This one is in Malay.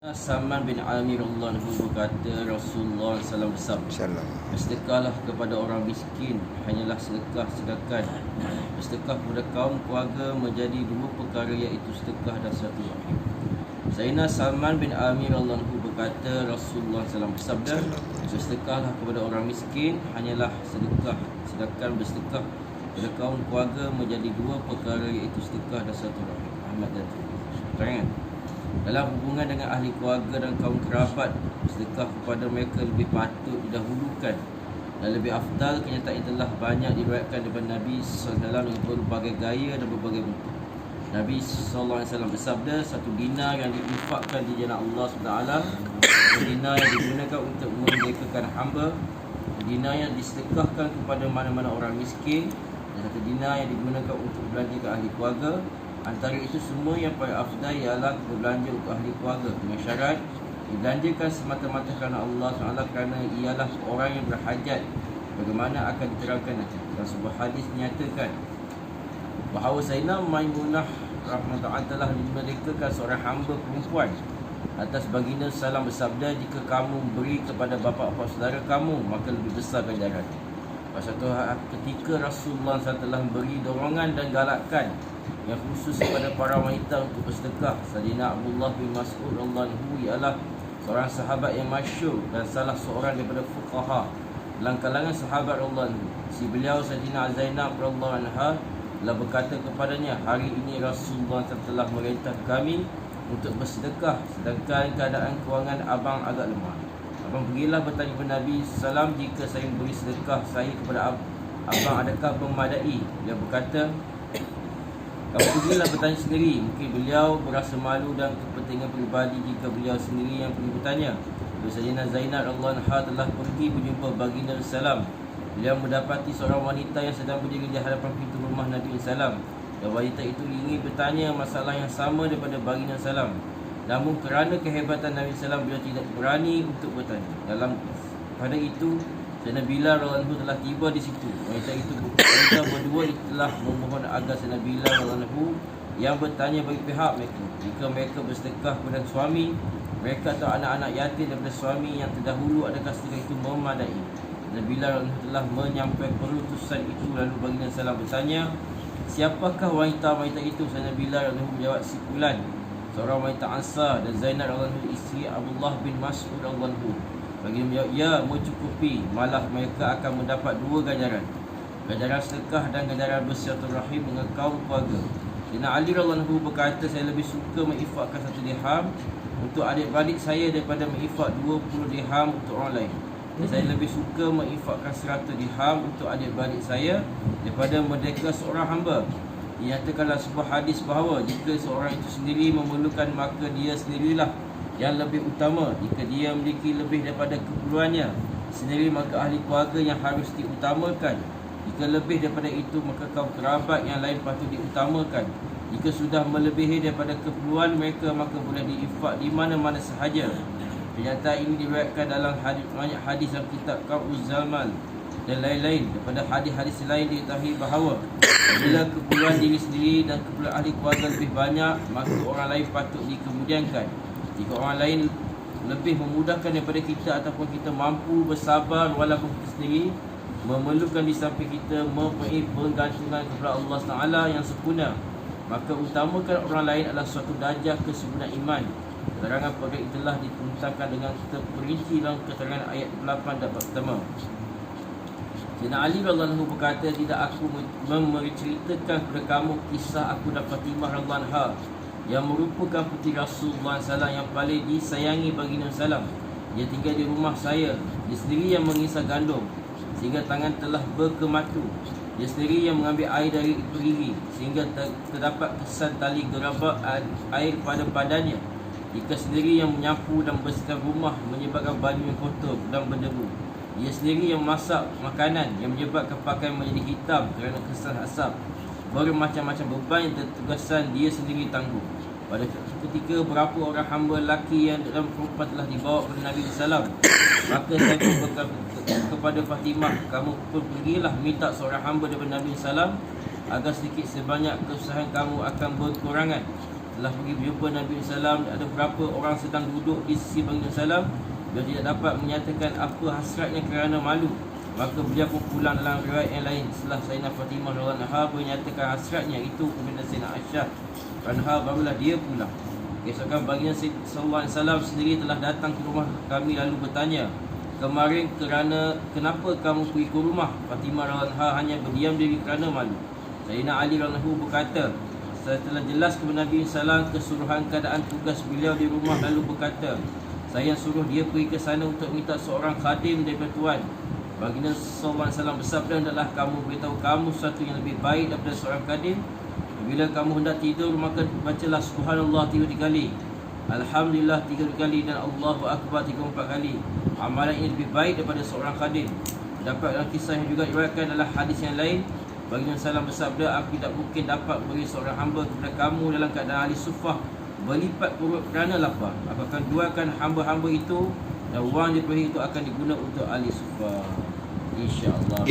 Salman bin Amir radhiyallahu anhu berkata, Rasulullah SAW bersabda, bersedekahlah kepada orang miskin, hanyalah sedekah, sedangkan bersedekah kepada kaum keluarga menjadi dua perkara, iaitu sedekah dan silaturahim. Sayyidina Salman bin Amir radhiyallahu anhu berkata, Rasulullah SAW bersabda, bersedekahlah kepada orang miskin, hanyalah sedekah, sedangkan bersedekah kepada kaum keluarga menjadi dua perkara, iaitu sedekah dan silaturahim. Ahmad dan Tirmidzi. Dalam hubungan dengan ahli keluarga dan kaum kerabat, sedekah kepada mereka lebih patut didahulukan dan lebih afdal. Kenyataan telah banyak diriwayatkan daripada Nabi SAW dengan berbagai gaya dan berbagai bentuk. Nabi SAW bersabda, satu dinar yang diinfakkan di jalan Allah SWT, satu dinar yang digunakan untuk memerdekakan hamba, satu dinar yang disedekahkan kepada mana-mana orang miskin, dan satu dinar yang digunakan untuk belanja ke ahli keluarga. Antara itu semua yang paling afdal ialah berbelanja untuk ahli keluarga, dengan syarat dibelanjakan semata-mata kerana Allah SWT, kerana ialah orang yang berhajat, bagaimana akan diterangkan nanti. Dalam sebuah hadis dinyatakan bahawa Sayyidina Maimunah rahmatullah telah dimerdekakan seorang hamba perempuan. Atas baginda salam bersabda, jika kamu beri kepada bapa-bapa saudara kamu, maka lebih besar ganjaran. Pada satu ketika Rasulullah SAW telah beri dorongan dan galakan yang khusus kepada para wanita untuk bersedekah. Sayyidina Abdullah bin Mas'ud radhiyallahu anhu ialah seorang sahabat yang masyhur dan salah seorang daripada fuqaha dalam kalangan sahabat radhiyallahu anhu. Si beliau Sayyidina Zainab radhiyallahu anha telah berkata kepadanya, hari ini Rasulullah telah merintah kami untuk bersedekah, sedangkan keadaan kewangan abang agak lemah. Abang pergilah bertanya kepada Nabi SAW, jika saya beri sedekah saya kepada abang, adakah memadai? Dia berkata, kamu pergilah bertanya sendiri. Mungkin beliau berasa malu dan kepentingan peribadi jika beliau sendiri yang pergi bertanya. Sayyidina Zainab radhiyallahu anha telah pergi berjumpa baginda salam. Beliau mendapati seorang wanita yang sedang berdiri di hadapan pintu rumah Nabi SAW. Dan wanita itu ingin bertanya masalah yang sama daripada baginda salam. Namun kerana kehebatan Nabi SAW, beliau tidak berani untuk bertanya. Pada itu Sayyidina Bilal radhiyallahu anhu telah tiba di situ. Wanita berdua telah memohon agar Sayyidina Bilal radhiyallahu anhu yang bertanya bagi pihak mereka, jika mereka bersedekah kepada suami mereka atau anak-anak yatim daripada suami yang terdahulu, adakah sedekah itu memadai? Sayyidina Bilal radhiyallahu anhu telah menyampaikan perutusan itu. Lalu baginda salam bertanya, siapakah wanita-wanita itu? Sayyidina Bilal radhiyallahu anhu menjawab, si Fulan, seorang wanita Ansar, dan Zainab radhiyallahu anha isteri Abdullah bin Mas'ud radhiyallahu anhu. Bagi menjawab, ya, mencukupi, malah mereka akan mendapat dua ganjaran, ganjaran sedekah dan ganjaran bersilaturahim dengan kaum keluarga. Sayyidina Ali radhiyallahu anhu berkata, saya lebih suka menginfakkan 1 dirham untuk adik-beradik saya daripada menginfak 20 dirham untuk orang lain. Dan saya lebih suka menginfakkan 100 dirham untuk adik-beradik saya daripada merdeka seorang hamba. Dinyatakan dalam sebuah hadis bahawa jika seorang itu sendiri memerlukan, maka dia sendirilah yang lebih utama. Jika dia memiliki lebih daripada keperluannya sendiri, maka ahli keluarga yang harus diutamakan. Jika lebih daripada itu, maka kaum kerabat yang lain patut diutamakan. Jika sudah melebihi daripada keperluan mereka, maka boleh diinfak di mana-mana sahaja. Pernyataan ini diriwayatkan dalam banyak hadis dalam kitab Kanzul Zaman dan lain-lain. Daripada hadis-hadis lain diketahui bahawa bila keperluan diri sendiri dan keperluan ahli keluarga lebih banyak, maka orang lain patut dikemudiankan. Jika orang lain lebih memudahkan daripada kita ataupun kita mampu bersabar walaupun kita sendiri memerlukan di samping kita mempunyai pergantungan kepada Allah SWT yang sempurna, maka utamakan orang lain adalah suatu darjah kesempurnaan iman. Keterangan pada itulah dituntangkan dengan terperinci dalam keterangan ayat 8 dan pertama. Sayyidina Ali radhiyallahu anhu berkata, tidak aku menceritakan kepada kamu kisah aku dan Fatimah radhiyallahu anha yang merupakan puteri Rasulullah SAW yang paling disayangi baginda salam. Dia tinggal di rumah saya. Dia sendiri yang mengisah gandum sehingga tangan telah berkematu. Dia sendiri yang mengambil air dari perigi sehingga terdapat kesan tali gerabak air pada badannya. Dia sendiri yang menyapu dan membersihkan rumah, menyebabkan baju yang kotor dan berdebu. Dia sendiri yang masak makanan yang menyebabkan pakaian menjadi hitam kerana kesan asap. Bermacam-macam beban yang tugasan dia sendiri tanggung. Pada ketika berapa orang hamba lelaki yang dalam perempuan telah dibawa kepada Nabi SAW, maka saya berkata kepada Fatimah, kamu pun pergilah minta seorang hamba daripada Nabi SAW agar sedikit sebanyak kesusahan kamu akan berkurangan. Setelah pergi berjumpa Nabi SAW, ada beberapa orang sedang duduk di sisi baginda SAW. Beliau tidak dapat menyatakan apa hasratnya kerana malu. Maka beliau pun pulang dalam riwayat yang lain. Setelah Sayyidina Fatimah radhiyallahu anha menyatakan hasratnya itu kepada Sayyidina Aisyah anha, barulah dia pulang. Keesokan baginda sallallahu alaihi wasallam sendiri telah datang ke rumah kami lalu bertanya, kemarin kenapa kamu pergi ke rumah? Fatimah radhiyallahu anha hanya berdiam diri kerana malu. Sayyidina Ali radhiyallahu anhu berkata, saya telah jelas kepada Nabi SAW keseluruhan keadaan tugas beliau di rumah lalu berkata, saya suruh dia pergi ke sana untuk minta seorang khadim daripada Tuan. Baginda sallallahu alaihi wasallam bersabda, hendaklah kamu beritahu kamu sesuatu yang lebih baik daripada seorang khadim. Bila kamu hendak tidur, maka bacalah subhanallah 3 kali, alhamdulillah 3 kali, dan Allahu akbar 34 kali. Amalan ini lebih baik daripada seorang khadim. Dapat dalam kisah yang juga diriwayatkan adalah hadis yang lain, baginda sallam bersabda, aku tidak mungkin dapat beri seorang hamba kepada kamu dalam keadaan ahli sufah berlipat perut kerana lapar. Aku akan jualkan hamba-hamba itu dan wang daripada itu akan digunakan untuk ahli sufah, insya-Allah.